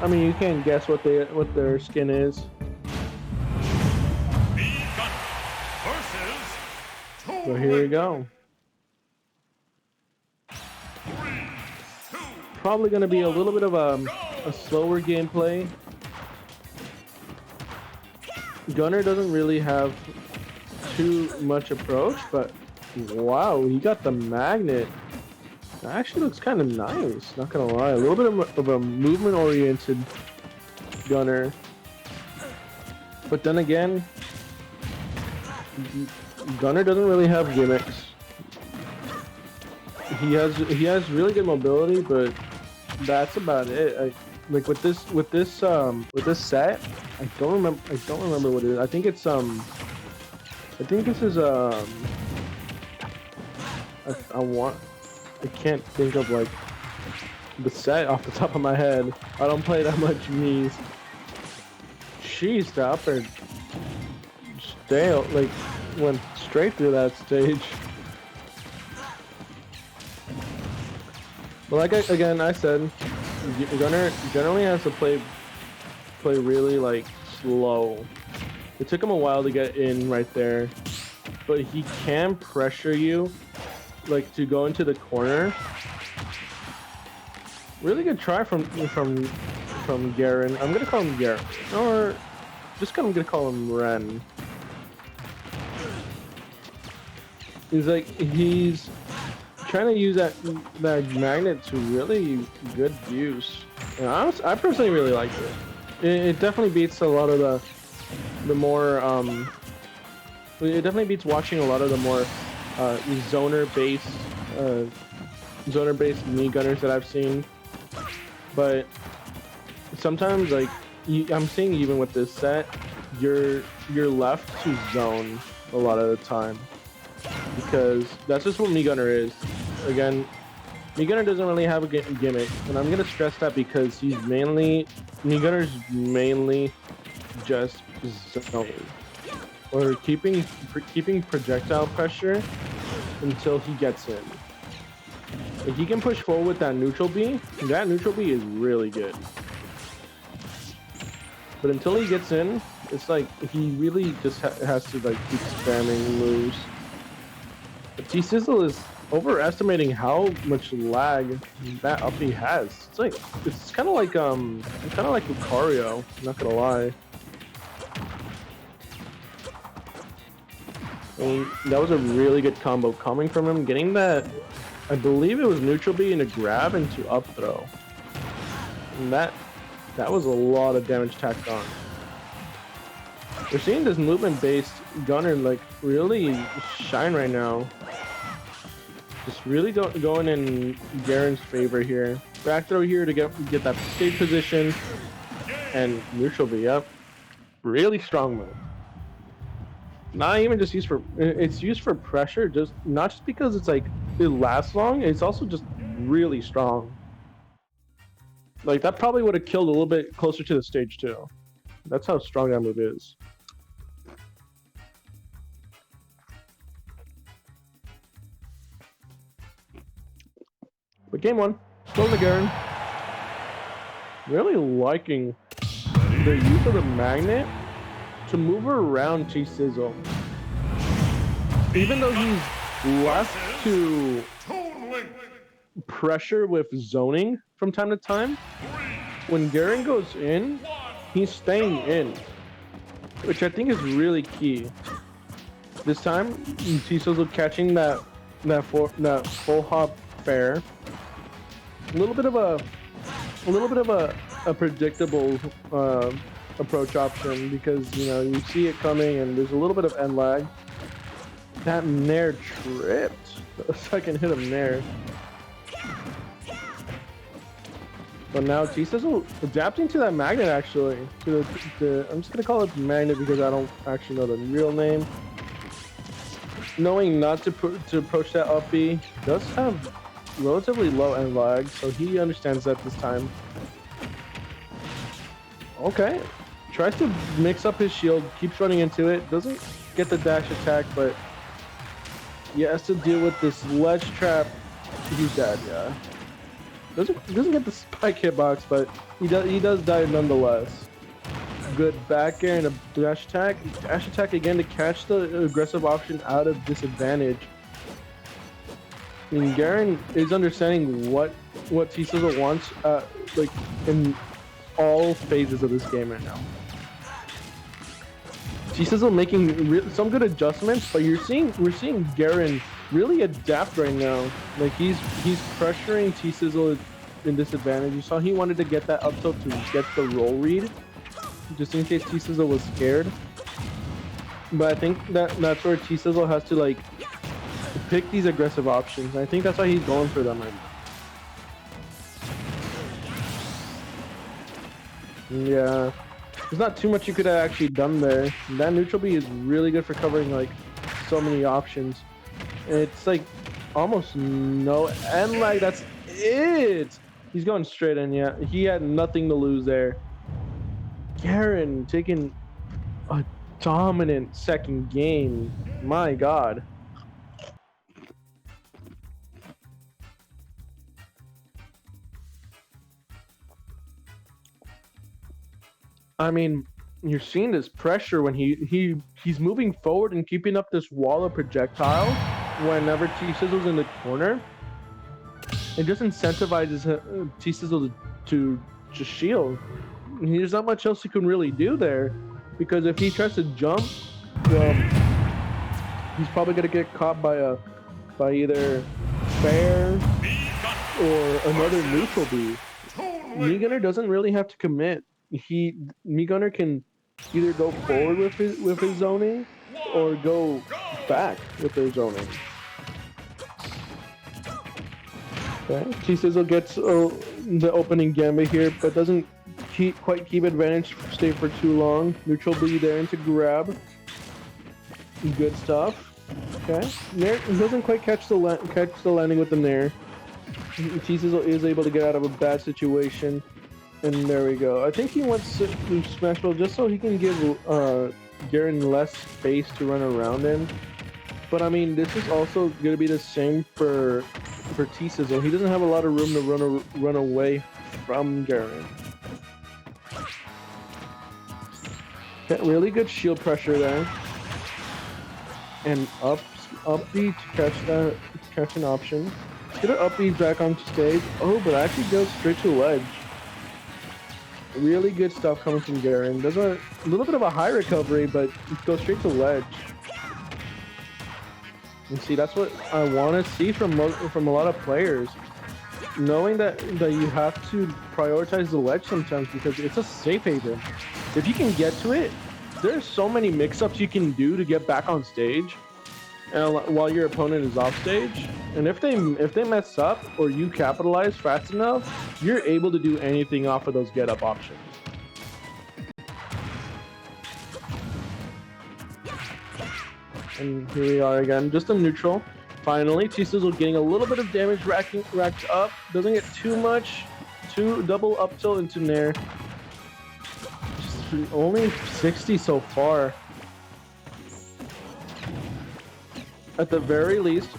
I mean, you can't guess what their skin is. So here we go. Probably going to be a little bit of a slower gameplay. Gunner doesn't really have too much approach, but wow, he got the magnet. That actually looks kind of nice, not gonna lie. A little bit of a movement-oriented Gunner. But then again, Gunner doesn't really have gimmicks. He has really good mobility, but that's about it. Like with this set, I don't remember what it is. I think it's I think this is I can't think of like the set off the top of my head. I don't play that much Mies. Jeez, the upper like went straight through that stage. But like I said, Gunner generally has to play really like slow. It took him a while to get in right there, but he can pressure you, like to go into the corner. Really good try from Gxren. I'm gonna call him Gxren, or just I'm gonna call him Ren. He's trying to use that magnet to really good use. And I personally really like it. It definitely beats a lot of the more it definitely beats watching a lot of the more zoner based Mii gunners that I've seen. But sometimes, like I'm seeing even with this set, you're left to zone a lot of the time, because that's just what Mii Gunner is. Again, Mii Gunner doesn't really have a gimmick, and I'm gonna stress that because Mii Gunner's mainly just zoning or keeping projectile pressure until he gets in. If he can push forward with that neutral B, that neutral B is really good. But until he gets in, it's like he really just has to like keep spamming moves. But T-Sizzle is overestimating how much lag that up B has. It's kind of like Lucario, I'm not gonna lie. And that was a really good combo coming from him, getting that, I believe it was neutral B into grab into up throw. And that was a lot of damage tacked on. We're seeing this movement-based gunner like really shine right now. Just really going in Gxren's favor here. Back throw here to get that stage position, and neutral B up. Really strong move. Not even just used for, it's used for pressure, not just because it's like it lasts long, it's also just really strong. Like that probably would have killed a little bit closer to the stage too. That's how strong that move is. But game one, still the Gxren. Really liking the use of the magnet to move around T-Sizzle. Even though he's left to pressure with zoning from time to time, when Gxren goes in, he's staying in, which I think is really key. This time, T-Sizzle catching that full hop fair. A little bit of a predictable approach option, because you know you see it coming and there's a little bit of end lag. That Nair tripped. The second hit of Nair. But now T-Sizzle adapting to that magnet actually. I'm just gonna call it magnet because I don't actually know the real name. Knowing not to approach that up B, does have relatively low end lag, so he understands that this time. Okay. Tries to mix up his shield, keeps running into it, doesn't get the dash attack, but he has to deal with this ledge trap. He's dead, yeah. Doesn't get the spike hitbox, but he does die nonetheless. Good back air and a dash attack. Dash attack again to catch the aggressive option out of disadvantage. I mean, Gxren is understanding what T-Sizzle wants, like in all phases of this game right now. T-Sizzle making some good adjustments, but we're seeing Gxren really adapt right now. Like he's pressuring T-Sizzle in disadvantage. You saw he wanted to get that up tilt to get the roll read, just in case T-Sizzle was scared. But I think that's where T-Sizzle has to like pick these aggressive options. I think that's why he's going for them right now. Yeah, there's not too much you could have actually done there. That neutral B is really good for covering like so many options. It's like almost no, and like that's it. He's going straight in. Yeah, he had nothing to lose there. Gxren taking a dominant second game. My God. I mean, you're seeing this pressure when he's moving forward and keeping up this wall of projectiles whenever T-Sizzle's in the corner. It just incentivizes T-Sizzle to just shield. There's not much else he can really do there, because if he tries to jump, he's probably gonna get caught by either Fair or another neutral B. Gunner doesn't really have to commit. Gunner can either go forward with his zoning or go back with their zoning. Okay, T-Sizzle gets the opening gambit here, but doesn't quite keep advantage, stay for too long. Neutral B there into grab. Good stuff. Okay, Nair doesn't quite catch the landing with the Nair. T-Sizzle is able to get out of a bad situation. And there we go. I think he wants to smash ball just so he can give Gxren less space to run around in. But I mean, this is also going to be the same for T-Sizzle. He doesn't have a lot of room to run away from Gxren. Okay, really good shield pressure there. And up B to catch an option. Get an up B back on stage. Oh, but actually goes straight to ledge. Really good stuff coming from Gxren. Does a little bit of a high recovery, but it goes straight to ledge. And see, that's what I want to see from a lot of players. Knowing that you have to prioritize the ledge sometimes because it's a safe haven. If you can get to it, there's so many mix-ups you can do to get back on stage while your opponent is off stage. And if they mess up or you capitalize fast enough, you're able to do anything off of those get-up options. And here we are again, just a neutral. Finally, T-Sizzle getting a little bit of damage racked up. Doesn't get too much. Double up tilt into Nair. Just only 60 so far. At the very least,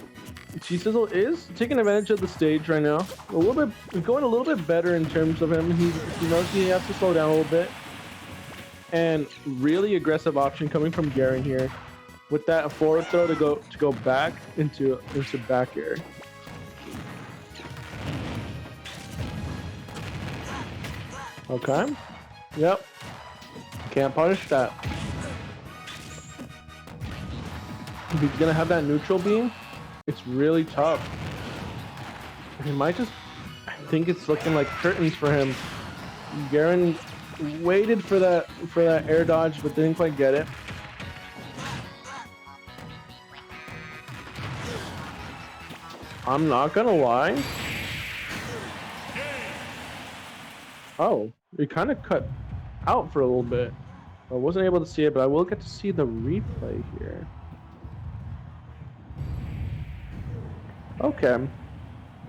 T-Sizzle is taking advantage of the stage right now. Going a little bit better in terms of him. He knows he has to slow down a little bit. And really aggressive option coming from Gxren here, with that forward throw to go back into back air. Okay. Yep. Can't punish that. If he's gonna have that neutral beam, it's really tough. He might just, I think it's looking like curtains for him. Gxren waited for that air dodge, but didn't quite get it. I'm not gonna lie. Oh, it kind of cut out for a little bit. I wasn't able to see it, but I will get to see the replay here. Okay.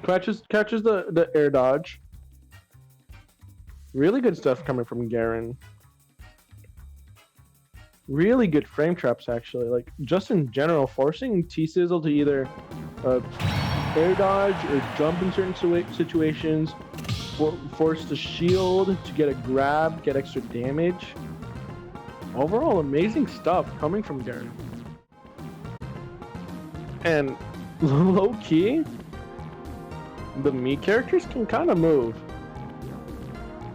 Catches the air dodge. Really good stuff coming from Gxren. Really good frame traps, actually. Like, just in general, forcing T-Sizzle to either air dodge or jump in certain situations, force the shield to get a grab, get extra damage. Overall, amazing stuff coming from Garen. And low key, the Mii characters can kind of move.